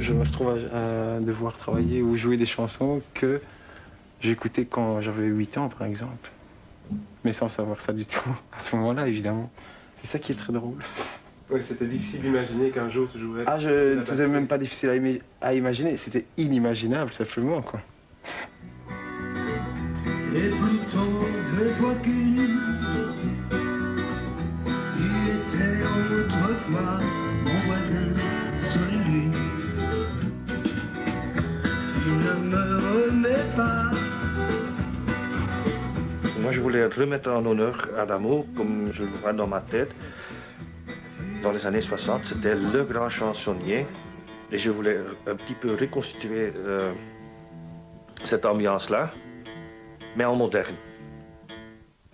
je me retrouve à devoir travailler ou jouer des chansons que j'écoutais quand j'avais 8 ans, par exemple. Mais sans savoir ça du tout, à ce moment-là, évidemment. C'est ça qui est très drôle. Oui, c'était difficile d'imaginer qu'un jour tu jouerais... Ah, c'était même pas difficile à imaginer, c'était inimaginable, simplement, quoi. Et plutôt 2 fois qu'une, tu étais autrefois mon voisin sur les lunes. Tu ne me remets pas. Moi, je voulais remettre en honneur Adamo, comme je le vois dans ma tête. Dans les années 60, c'était le grand chansonnier. Et je voulais un petit peu reconstituer cette ambiance-là, mais en moderne.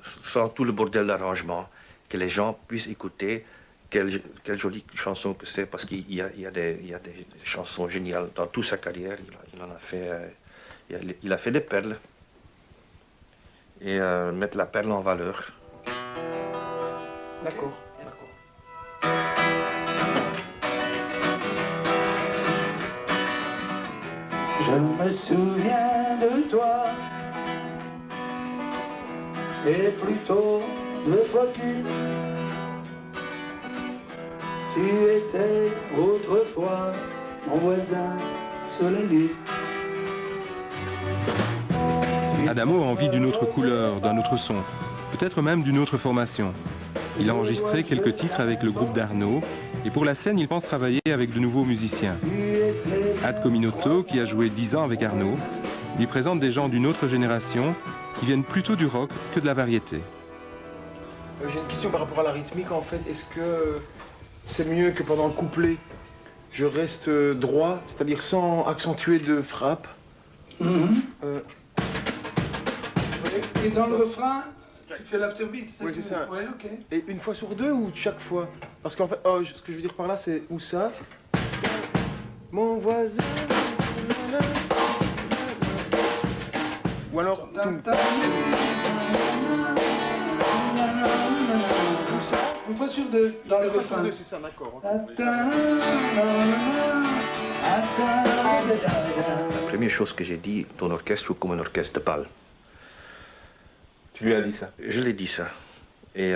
Sans tout le bordel d'arrangement. Que les gens puissent écouter quelle jolie chanson que c'est, parce qu'il y a des chansons géniales. Dans toute sa carrière, il en a fait, il a fait des perles. Et mettre la perle en valeur. D'accord. Je me souviens de toi, et plutôt 2 fois qu'une, tu étais autrefois mon voisin sur la lune. Adamo a envie d'une autre couleur, d'un autre son, peut-être même d'une autre formation. Il a enregistré quelques titres avec le groupe d'Arnaud, et pour la scène, il pense travailler avec de nouveaux musiciens. Ad Cominoto, qui a joué 10 ans avec Arnaud, lui présente des gens d'une autre génération qui viennent plutôt du rock que de la variété. J'ai une question par rapport à la rythmique, en fait. Est-ce que c'est mieux que pendant le couplet, je reste droit, c'est-à-dire sans accentuer de frappe? Et dans le refrain, tu fais l'afterbeat, c'est ça? Oui, c'est ça. Ouais, ok. Et une fois sur deux ou chaque fois? Parce qu'en fait, ce que je veux dire par là, c'est où ça? Mon voisin. Ou alors. Où ça? Une fois sur deux, dans le Une fois sur refrain. deux, c'est ça, d'accord. La première chose que j'ai dit, ton orchestre joue comme un orchestre de bal. Tu lui as dit ça? Je l'ai dit ça. Et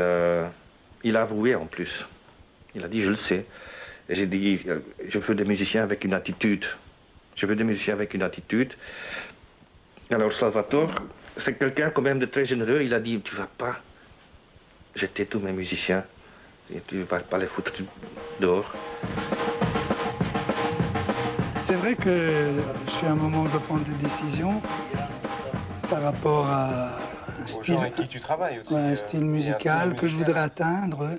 il a avoué en plus. Il a dit, je le sais. Et j'ai dit, je veux des musiciens avec une attitude. Je veux des musiciens avec une attitude. Alors Salvatore, c'est quelqu'un quand même de très généreux. Il a dit, tu vas pas jeter tous mes musiciens. Et tu vas pas les foutre dehors. C'est vrai que je suis à un moment où je dois prendre des décisions par rapport à un style, avec qui tu travailles aussi. ouais, un style musical que je voudrais atteindre,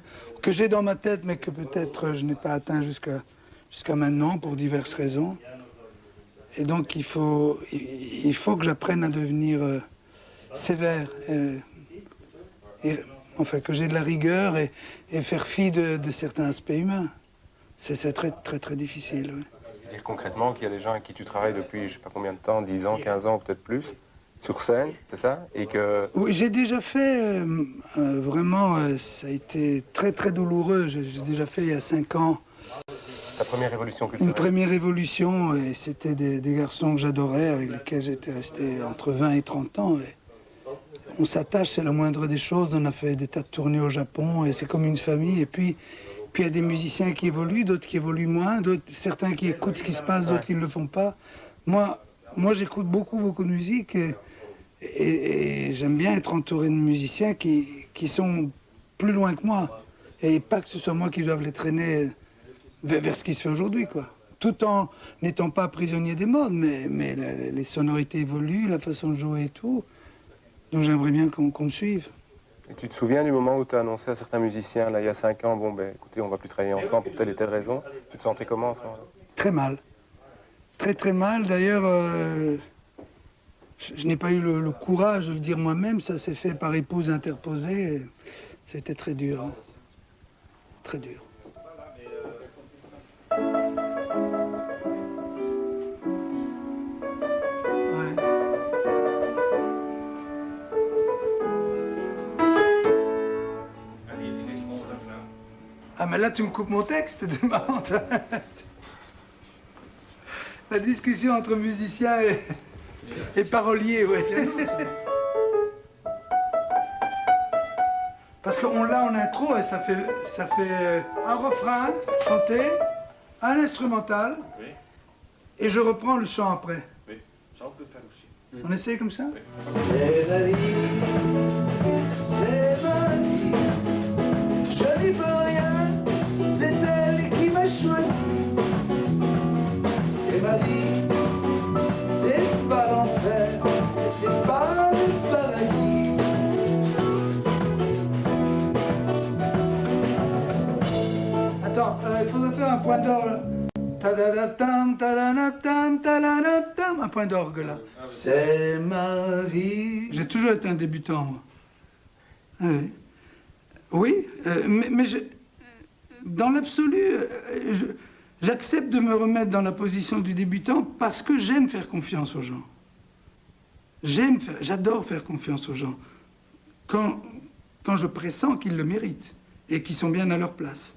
que j'ai dans ma tête, mais que peut-être je n'ai pas atteint jusqu'à maintenant pour diverses raisons. Et donc il faut que j'apprenne à devenir sévère, enfin que j'ai de la rigueur et faire fi de certains aspects humains. C'est très très très difficile. Ouais. Dire concrètement qu'il y a des gens avec qui tu travailles depuis je sais pas combien de temps, 10 ans, 15 ans, peut-être plus, sur scène, c'est ça? Et que... Oui, j'ai déjà fait, vraiment, ça a été très très douloureux. J'ai déjà fait il y a 5 ans Ta première évolution culturelle? une première évolution, et c'était des garçons que j'adorais, avec lesquels j'étais resté entre 20 et 30 ans. Et on s'attache, c'est la moindre des choses. On a fait des tas de tournées au Japon, et c'est comme une famille. Et puis il y a des musiciens qui évoluent, d'autres qui évoluent moins, certains qui écoutent ce qui se passe, d'autres qui ne le font pas. Moi j'écoute beaucoup de musique, et j'aime bien être entouré de musiciens qui sont plus loin que moi. Et pas que ce soit moi qui doive les traîner vers ce qui se fait aujourd'hui, quoi. Tout en n'étant pas prisonnier des modes, mais les sonorités évoluent, la façon de jouer et tout. Donc j'aimerais bien qu'on me suive. Et tu te souviens du moment où tu as annoncé à certains musiciens, là, il y a 5 ans, bon, ben, écoutez, on va plus travailler ensemble pour telle et telle raison. Tu te sentais comment, à ce moment-là? Très mal. Très très mal. D'ailleurs, je n'ai pas eu le courage de le dire moi-même. Ça s'est fait par épouse interposée. Et c'était très dur. Hein. Très dur. Ouais. Ah, mais là, tu me coupes mon texte, c'est marrant. La discussion entre musiciens et paroliers, oui. Parce qu'on l'a en intro et ça fait un refrain chanté, un instrumental, Oui. et je reprends le chant après. Oui, ça on peut faire aussi. On essaye comme ça? Oui. C'est la vie, c'est ma vie, je n'y peux rien, c'est elle qui m'a choisi. C'est ma vie, c'est pas l'enfer, c'est pas le paradis. Attends, il faudrait faire un point d'orgue. Ta-da-da-tam, ta-da-da-tam, ta-da-da-tam. Un point d'orgue là. C'est ma vie. J'ai toujours été un débutant, moi. Oui, oui, dans l'absolu, j'accepte de me remettre dans la position du débutant parce que j'aime faire confiance aux gens. J'adore faire confiance aux gens quand je pressens qu'ils le méritent et qu'ils sont bien à leur place.